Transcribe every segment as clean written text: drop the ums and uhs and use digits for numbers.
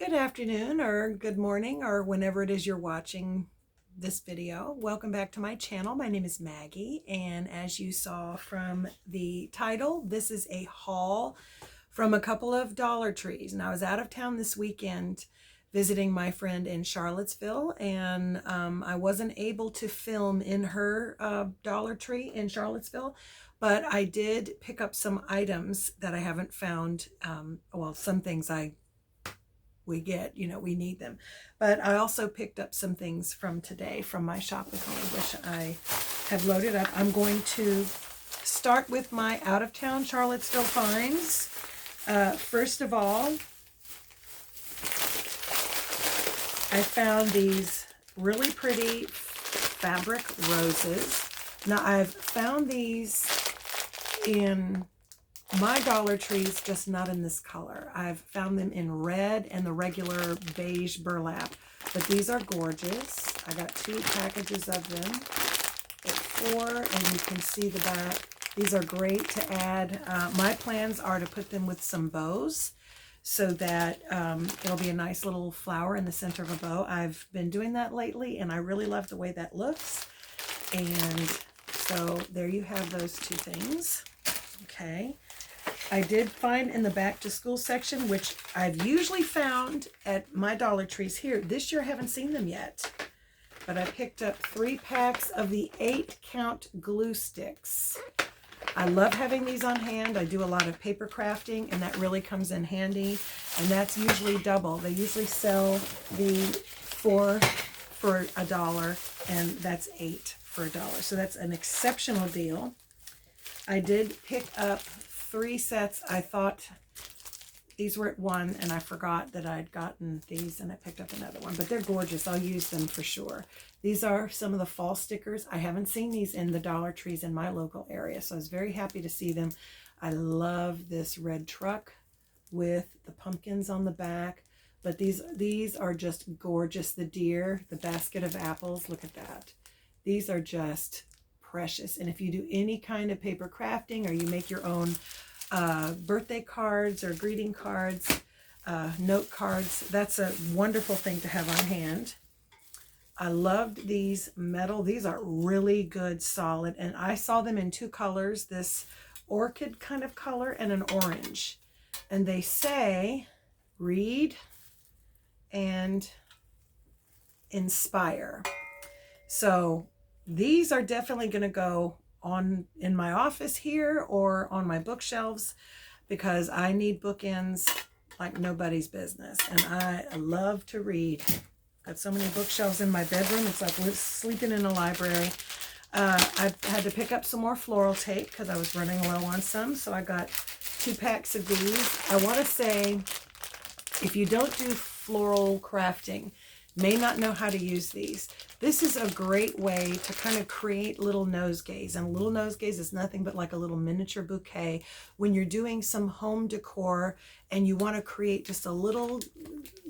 Good afternoon or good morning or whenever it is you're watching this video. Welcome back to my channel. My name is Maggie, and as you saw from the title, this is a haul from a couple of Dollar Trees. And I was out of town this weekend visiting my friend in Charlottesville, and I wasn't able to film in her Dollar Tree in Charlottesville, but I did pick up some items that I haven't found. Well, some things we get, we need them. But I also picked up some things from today from my shop with me, which I have loaded up. I'm going to start with my out-of-town Charlottesville finds. First of all, I found these really pretty fabric roses. Now, I've found these in my Dollar Trees, just not in this color. I've found them in red and the regular beige burlap, but these are gorgeous. I got 2 packages of them. It's 4, and you can see the back. These are great to add. My plans are to put them with some bows so that it'll be a nice little flower in the center of a bow. I've been doing that lately, and I really love the way that looks. And so there you have those 2 things. Okay. I did find in the back to school section, which I've usually found at my Dollar Trees here. This year I haven't seen them yet, but I picked up 3 packs of the 8-count glue sticks. I love having these on hand. I do a lot of paper crafting, and that really comes in handy, and that's usually double. They usually sell the 4 for $1, and that's 8 for $1. So that's an exceptional deal. I did pick up 3 sets. I thought these were at 1, and I forgot that I'd gotten these, and I picked up another one, but they're gorgeous. I'll use them for sure. These are some of the fall stickers. I haven't seen these in the Dollar Trees in my local area, so I was very happy to see them. I love this red truck with the pumpkins on the back, but these are just gorgeous. The deer, the basket of apples, look at that. These are just precious. And if you do any kind of paper crafting, or you make your own birthday cards or greeting cards, note cards, that's a wonderful thing to have on hand. I loved these metal. These are really good, solid, and I saw them in 2 colors, this orchid kind of color and an orange. And they say read and inspire. So these are definitely going to go on in my office here or on my bookshelves, because I need bookends like nobody's business, and I love to read. Got so many bookshelves in my bedroom. It's like sleeping in a library. I had to pick up some more floral tape because I was running low on some, so I got 2 packs of these. I want to say, if you don't do floral crafting, may not know how to use these, this is a great way to kind of create little nosegays. And little nosegays is nothing but like a little miniature bouquet when you're doing some home decor and you want to create just a little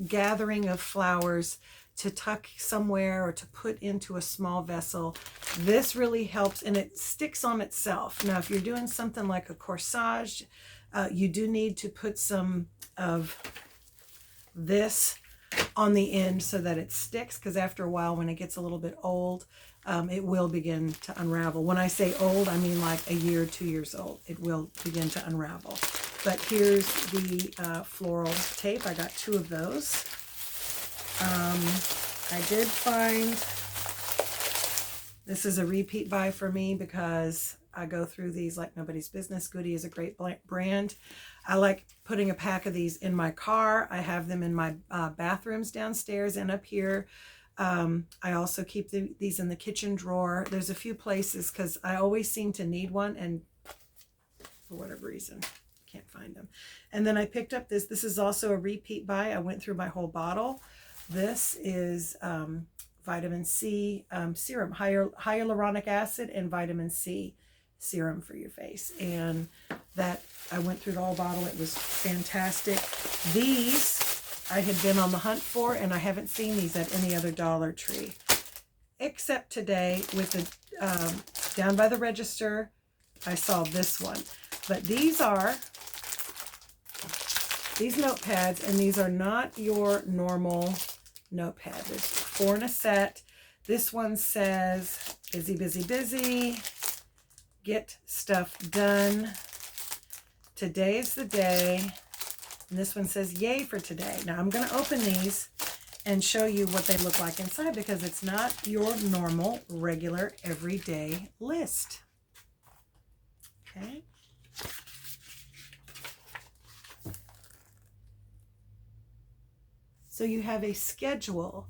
gathering of flowers to tuck somewhere or to put into a small vessel. This really helps, and it sticks on itself. Now, if you're doing something like a corsage, you do need to put some of this on the end so that it sticks, because after a while, when it gets a little bit old, it will begin to unravel. When I say old, I mean like a year, 2 years old. It will begin to unravel. But here's the floral tape. I got 2 of those. I did find, this is a repeat buy for me because I go through these like nobody's business. Goody is a great brand. I like putting a pack of these in my car. I have them in my bathrooms downstairs and up here. I also keep these in the kitchen drawer. There's a few places because I always seem to need one, and for whatever reason, can't find them. And then I picked up this. This is also a repeat buy. I went through my whole bottle. This is vitamin C serum, hyaluronic acid and vitamin C serum for your face. And that, I went through the whole bottle. It was fantastic. These I had been on the hunt for, and I haven't seen these at any other Dollar Tree except today with the down by the register. I saw this one, but these are these notepads, and these are not your normal notepad. There's 4 in a set. This one says busy, busy, busy. Get stuff done. Today is the day. And this one says yay for today. Now I'm going to open these and show you what they look like inside, because it's not your normal, regular, everyday list. Okay. So you have a schedule,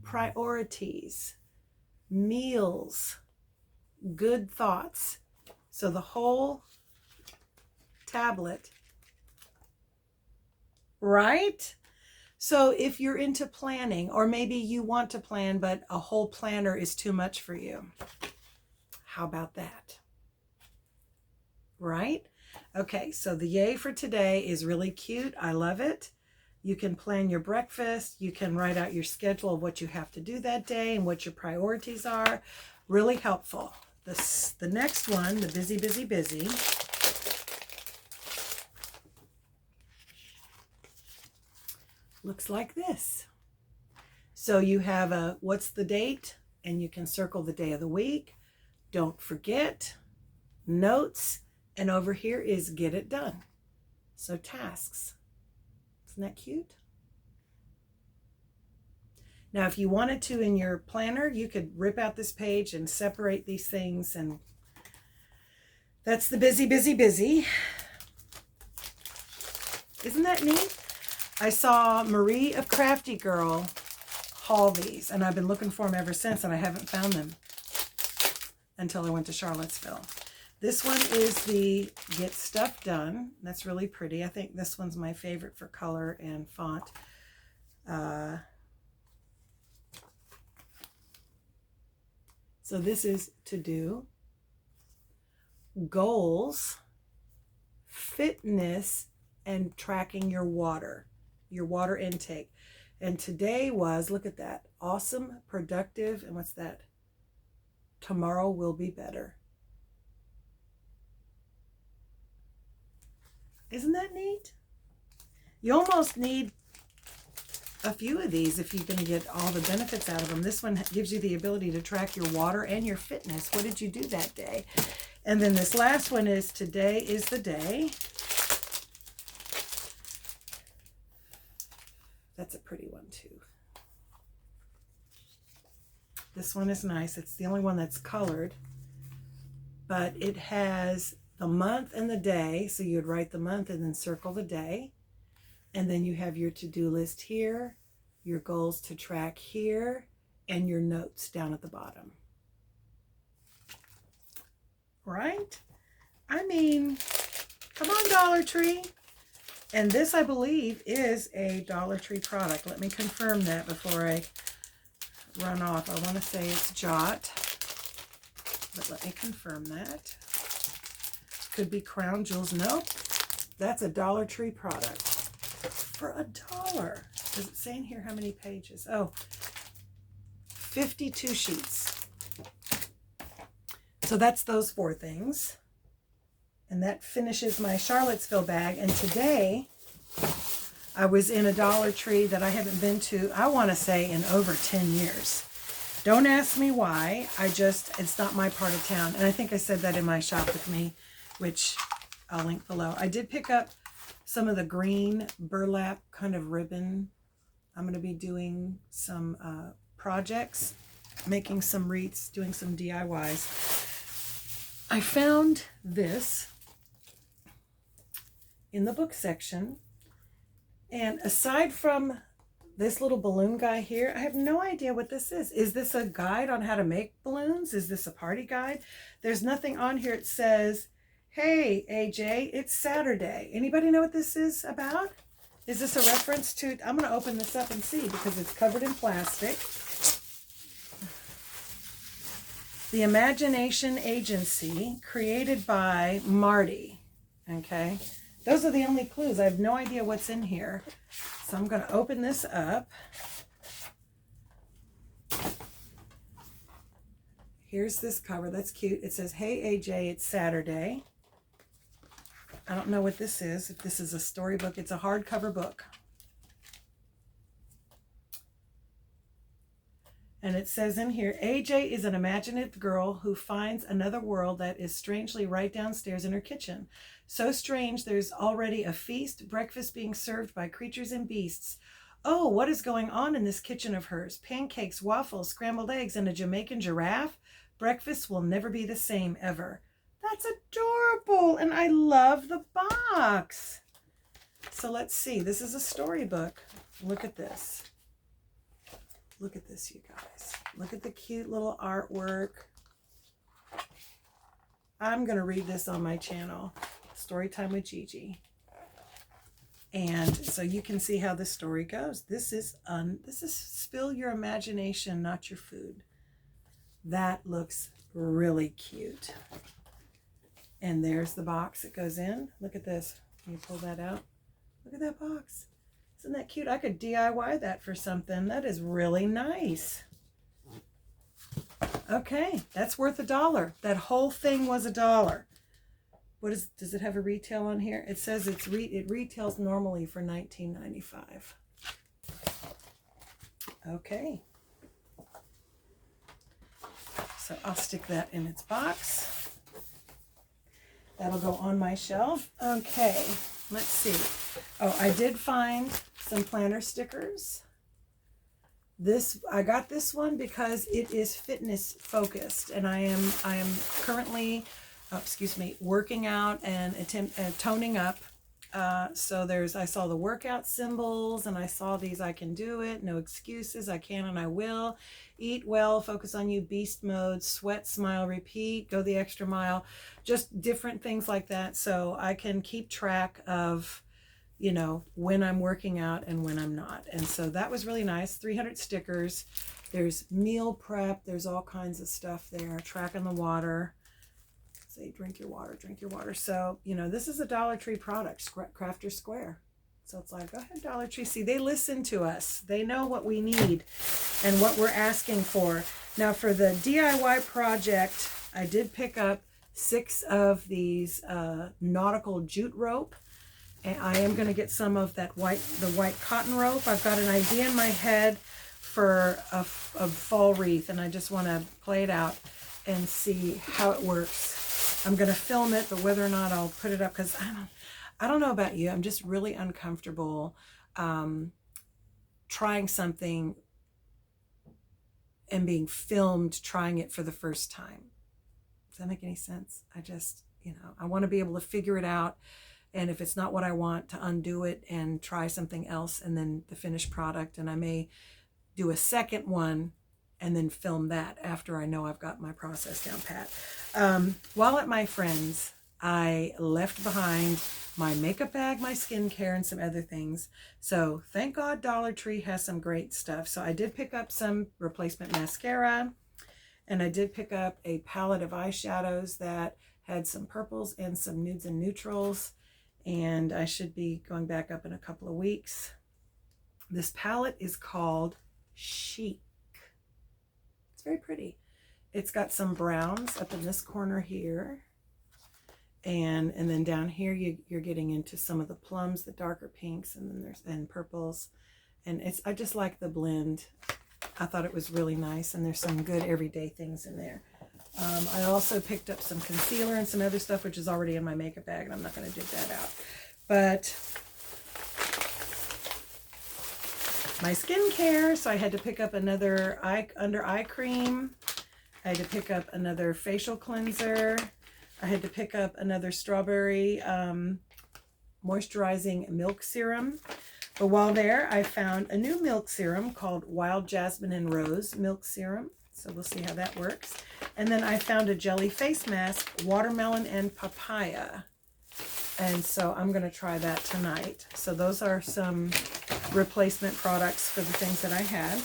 priorities, meals, good thoughts. So the whole tablet, right? So if you're into planning, or maybe you want to plan, but a whole planner is too much for you, how about that? Right? Okay, so the yay for today is really cute. I love it. You can plan your breakfast. You can write out your schedule of what you have to do that day and what your priorities are. Really helpful. The next one, the busy, busy, busy. Looks like this. So you have a what's the date, and you can circle the day of the week. Don't forget, notes, and over here is get it done. So tasks. Isn't that cute? Now, if you wanted to in your planner, you could rip out this page and separate these things, and that's the busy, busy, busy. Isn't that neat? I saw Marie of Crafty Girl haul these, and I've been looking for them ever since, and I haven't found them until I went to Charlottesville. This one is the Get Stuff Done. That's really pretty. I think this one's my favorite for color and font. So this is to do, goals, fitness, and tracking your water intake. And today was, look at that, awesome, productive, and what's that? Tomorrow will be better. Isn't that neat? You almost need a few of these if you're going to get all the benefits out of them. This one gives you the ability to track your water and your fitness. What did you do that day? And then this last one is today is the day. That's a pretty one too. This one is nice. It's the only one that's colored, but it has the month and the day. So you'd write the month and then circle the day. And then you have your to-do list here, your goals to track here, and your notes down at the bottom. Right? I mean, come on, Dollar Tree. And this, I believe, is a Dollar Tree product. Let me confirm that before I run off. I want to say it's Jot, but let me confirm that. Could be Crown Jewels. Nope, that's a Dollar Tree product for $1. Does it say in here how many pages? Oh, 52 sheets. So that's those 4 things. And that finishes my Charlottesville bag. And today, I was in a Dollar Tree that I haven't been to, I want to say, in over 10 years. Don't ask me why. It's not my part of town. And I think I said that in my Shop With Me, which I'll link below. I did pick up some of the green burlap kind of ribbon. I'm going to be doing some projects, making some wreaths, doing some DIYs. I found this in the book section, and aside from this little balloon guy here, I have no idea what this is. Is this a guide on how to make balloons? Is this a party guide? There's nothing on here. It says, hey, AJ, it's Saturday. Anybody know what this is about? Is this a reference to, I'm going to open this up and see because it's covered in plastic. The Imagination Agency, created by Marty. Okay. Those are the only clues. I have no idea what's in here. So I'm going to open this up. Here's this cover. That's cute. It says, hey, AJ, it's Saturday. I don't know what this is. If this is a storybook, it's a hardcover book. And it says in here, AJ is an imaginative girl who finds another world that is strangely right downstairs in her kitchen. So strange, there's already a feast, breakfast being served by creatures and beasts. Oh, what is going on in this kitchen of hers? Pancakes, waffles, scrambled eggs, and a Jamaican giraffe? Breakfast will never be the same, ever. That's adorable, and I love the box. So let's see. This is a storybook. Look at this. Look at this, you guys. Look at the cute little artwork. I'm going to read this on my channel, Storytime with Gigi. And so you can see how this story goes. This is spill your imagination, not your food. That looks really cute. And there's the box it goes in. Look at this. Can you pull that out? Look at that box. Isn't that cute? I could DIY that for something. That is really nice. Okay, that's worth $1. That whole thing was $1. Does it have a retail on here? It says it retails normally for $19.95. Okay. So I'll stick that in its box. That'll go on my shelf. Okay, let's see. Oh, I did find some planner stickers. I got this one because it is fitness focused, and I am currently, working out and toning up. So I saw the workout symbols, and I saw these: I can do it, no excuses, I can and I will, eat well, focus on you, beast mode, sweat, smile, repeat, go the extra mile, just different things like that. So I can keep track of, when I'm working out and when I'm not. And so that was really nice. 300 stickers. There's meal prep. There's all kinds of stuff there. Tracking the water. Say, drink your water, drink your water. So, this is a Dollar Tree product, Crafter Square. So it's like, go ahead, Dollar Tree. See, they listen to us. They know what we need and what we're asking for. Now, for the DIY project, I did pick up 6 of these nautical jute rope. And I am going to get some of the white cotton rope. I've got an idea in my head for a fall wreath, and I just want to play it out and see how it works. I'm going to film it, but whether or not I'll put it up, because I don't know about you. I'm just really uncomfortable trying something and being filmed trying it for the first time. Does that make any sense? I just, I want to be able to figure it out. And if it's not what I want, to undo it and try something else, and then the finished product. And I may do a second one and then film that after I know I've got my process down pat. While at my friend's, I left behind my makeup bag, my skincare, and some other things. So thank God Dollar Tree has some great stuff. So I did pick up some replacement mascara, and I did pick up a palette of eyeshadows that had some purples and some nudes and neutrals. And I should be going back up in a couple of weeks. This palette is called Chic. It's very pretty. It's got some browns up in this corner here. And then down here you're getting into some of the plums, the darker pinks, and then there's purples. And I just like the blend. I thought it was really nice, and there's some good everyday things in there. I also picked up some concealer and some other stuff, which is already in my makeup bag, and I'm not going to dig that out. But my skincare, so I had to pick up another under eye cream. I had to pick up another facial cleanser. I had to pick up another strawberry moisturizing milk serum. But while there, I found a new milk serum called Wild Jasmine and Rose Milk Serum. So we'll see how that works. And then I found a jelly face mask, watermelon and papaya. And so I'm going to try that tonight. So those are some replacement products for the things that I had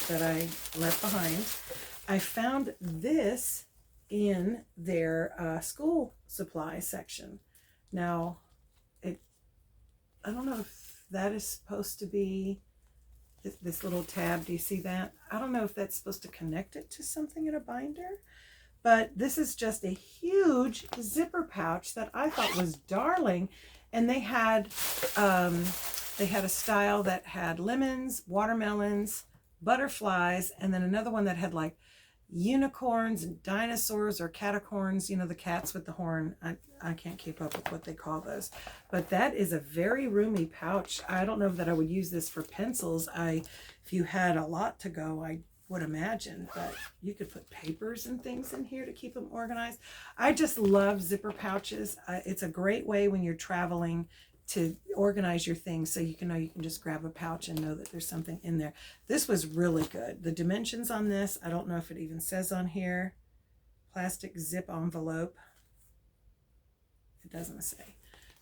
that I left behind. I found this in their school supply section. Now, I don't know if that is supposed to be this little tab. Do you see that? I don't know if that's supposed to connect it to something in a binder, But this is just a huge zipper pouch that I thought was darling. And they had a style that had lemons, watermelons, butterflies, and then another one that had like unicorns and dinosaurs or catacorns, you know, the cats with the horn. I can't keep up with what they call those. But that is a very roomy pouch. I don't know that I would use this for pencils. If you had a lot to go, I would imagine, but you could put papers and things in here to keep them organized. I just love zipper pouches. It's a great way when you're traveling to organize your things, so you can just grab a pouch and know that there's something in there. This was really good. The dimensions on this, I don't know if it even says on here. Plastic zip envelope. It doesn't say,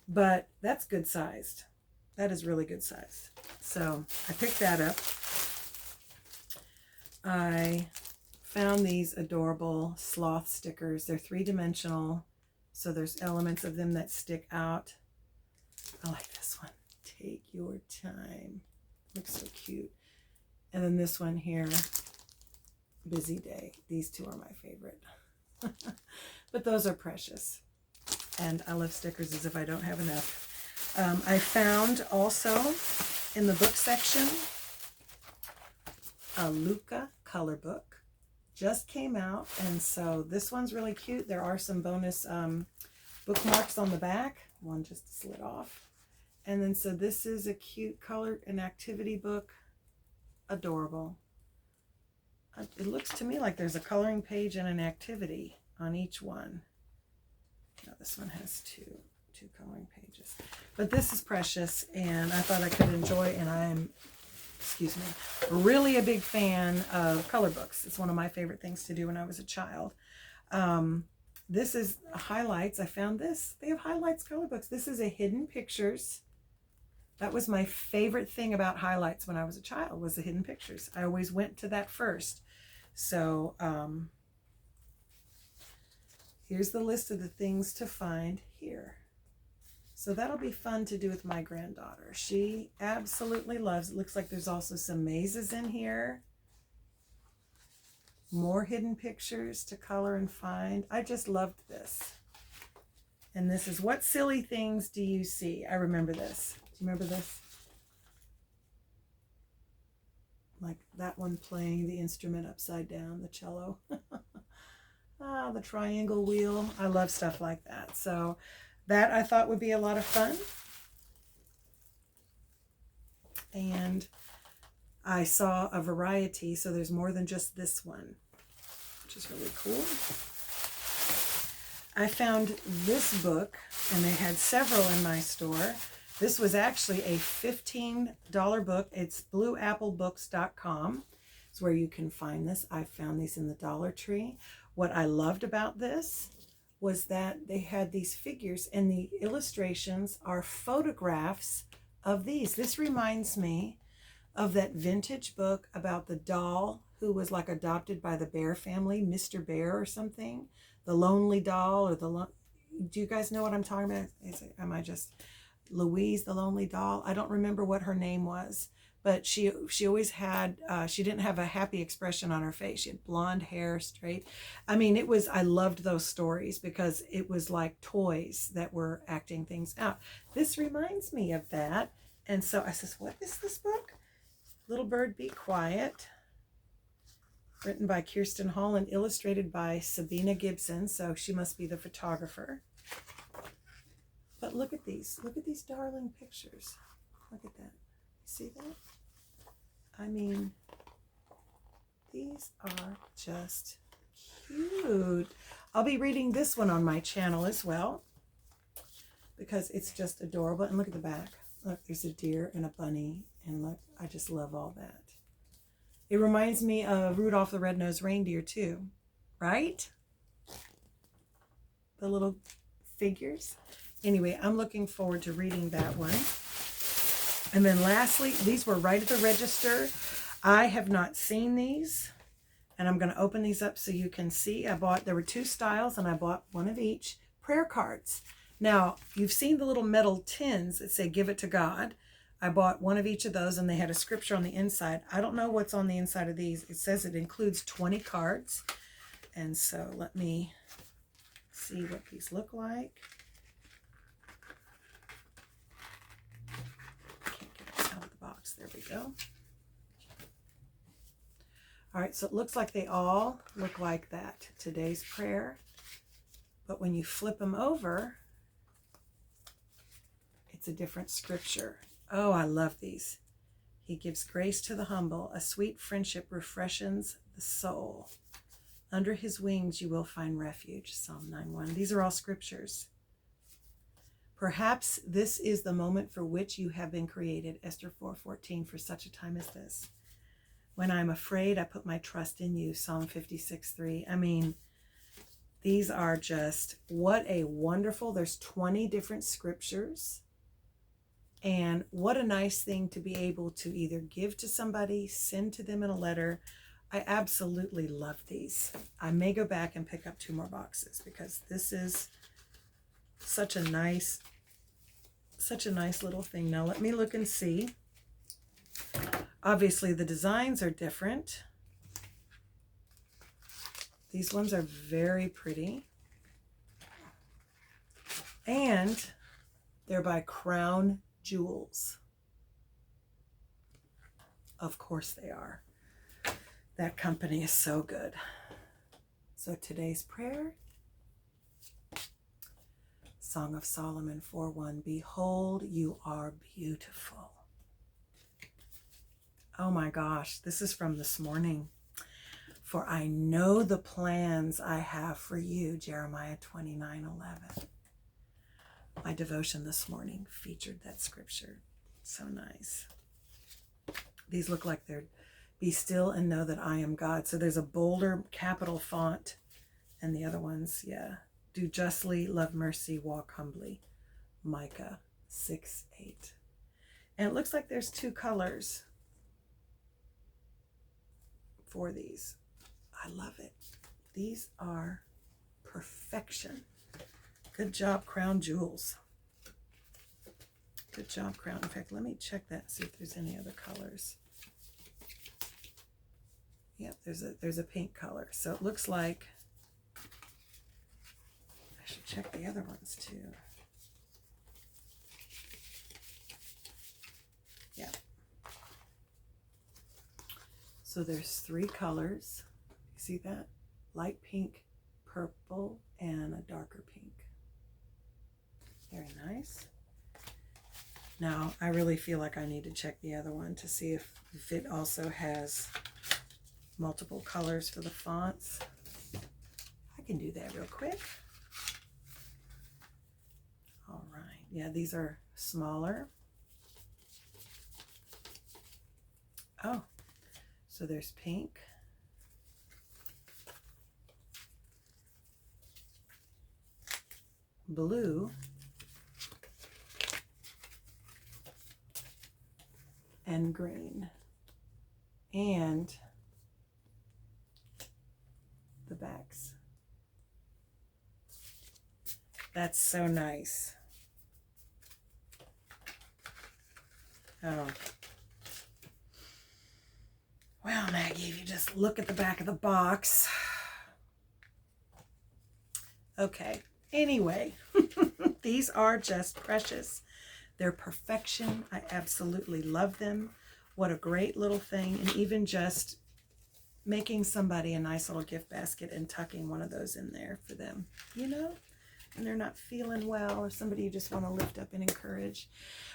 but that's good sized. That is really good sized. So I picked that up. I found these adorable sloth stickers. They're 3-dimensional, so there's elements of them that stick out. I like this one. Take your time. Looks so cute. And then this one here, Busy Day. These two are my favorite. But those are precious. And I love stickers as if I don't have enough. I found also in the book section a Luca color book. Just came out, and so this one's really cute. There are some bonus bookmarks on the back. One just slid off. And then so this is a cute color and activity book. Adorable. It looks to me like there's a coloring page and an activity on each one. No, this one has two coloring pages. But this is precious, and I thought I could enjoy, and I'm, excuse me, really a big fan of color books. It's one of my favorite things to do when I was a child. This is highlights. I found this. They have highlights color books. This is a Hidden Pictures. That was my favorite thing about highlights when I was a child, was the Hidden Pictures. I always went to that first. So here's the list of the things to find here. So that'll be fun to do with my granddaughter. She absolutely loves it. Looks like there's also some mazes in here. More hidden pictures to color and find. I just loved this. And this is What Silly Things Do You See? I remember this. Do you remember this? Like that one playing the instrument upside down, the cello. The triangle wheel. I love stuff like that. So that I thought would be a lot of fun. And I saw a variety, so there's more than just this one, which is really cool. I found this book, and they had several in my store. This was actually a $15 book. It's blueapplebooks.com. It's where you can find this. I found these in the Dollar Tree. What I loved about this was that they had these figures, and the illustrations are photographs of these. This reminds me of that vintage book about the doll who was like adopted by the Bear family, Mr. Bear or something. The Lonely Doll, or do you guys know what I'm talking about? Am I just Louise the Lonely Doll? I don't remember what her name was, but she always had, she didn't have a happy expression on her face. She had blonde hair, straight. I mean, I loved those stories because it was like toys that were acting things out. This reminds me of that. And so I says, what is this book? Little Bird Be Quiet. Written by Kirsten Hall and illustrated by Sabina Gibson. So she must be the photographer. But look at these. Look at these darling pictures. Look at that. See that? I mean, these are just cute. I'll be reading this one on my channel as well because it's just adorable. And look at the back. Look, there's a deer and a bunny. And look, I just love all that. It reminds me of Rudolph the Red-Nosed Reindeer too, right? The little figures. Anyway, I'm looking forward to reading that one. And then lastly, these were right at the register. I have not seen these, and I'm going to open these up so you can see. There were 2 styles, and I bought one of each. Prayer cards. Now, you've seen the little metal tins that say, "Give it to God." I bought one of each of those, and they had a scripture on the inside. I don't know what's on the inside of these. It says it includes 20 cards. And so let me see what these look like. Can't get it out of the box. There we go. All right, so it looks like they all look like that. Today's prayer. But when you flip them over, it's a different scripture. Oh, I love these. He gives grace to the humble. A sweet friendship refreshes the soul. Under his wings you will find refuge. Psalm 9:1. These are all scriptures. Perhaps this is the moment for which you have been created. Esther 4:14. For such a time as this. When I'm afraid, I put my trust in you. Psalm 56:3. I mean, these are just, what a wonderful, there's 20 different scriptures. And what a nice thing to be able to either give to somebody, send to them in a letter. I absolutely love these. I may go back and pick up 2 more boxes because this is such a nice little thing. Now let me look and see. Obviously the designs are different. These ones are very pretty. And they're by Crown Jewels. Of course they are. That company is so good. So today's prayer, Song of Solomon 4:1. Behold, you are beautiful. Oh my gosh, this is from this morning. For I know the plans I have for you, Jeremiah 29:11. My devotion this morning featured that scripture. So nice. These look like they're be still and know that I am God. So there's a bolder capital font, and the other ones, yeah. Do justly, love mercy, walk humbly. Micah 6:8. And it looks like there's 2 colors for these. I love it. These are perfection. Good job, Crown Jewels. Good job, Crown. In fact, let me check that and see if there's any other colors. Yep, there's a pink color. So it looks like I should check the other ones too. Yeah. So there's 3 colors. You see that? Light pink, purple, and a darker pink. Very nice. Now, I really feel like I need to check the other one to see if it also has multiple colors for the fonts. I can do that real quick. All right. Yeah, these are smaller. Oh, so there's pink. Blue. And green. And the backs. That's so nice. Oh. Well, Maggie, if you just look at the back of the box. Okay. Anyway, these are just precious. They're perfection. I absolutely love them. What a great little thing. And even just making somebody a nice little gift basket and tucking one of those in there for them, you know, and they're not feeling well, or somebody you just want to lift up and encourage.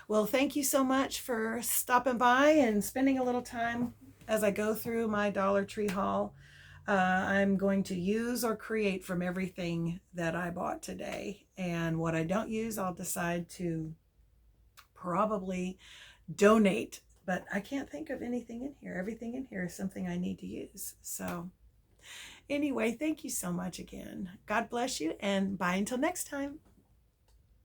Well, thank you so much for stopping by and spending a little time as I go through my Dollar Tree haul. I'm going to use or create from everything that I bought today. And what I don't use, I'll decide to probably donate. But I can't think of anything in here. Everything in here is something I need to use. So anyway, thank you so much again. God bless you, and bye until next time.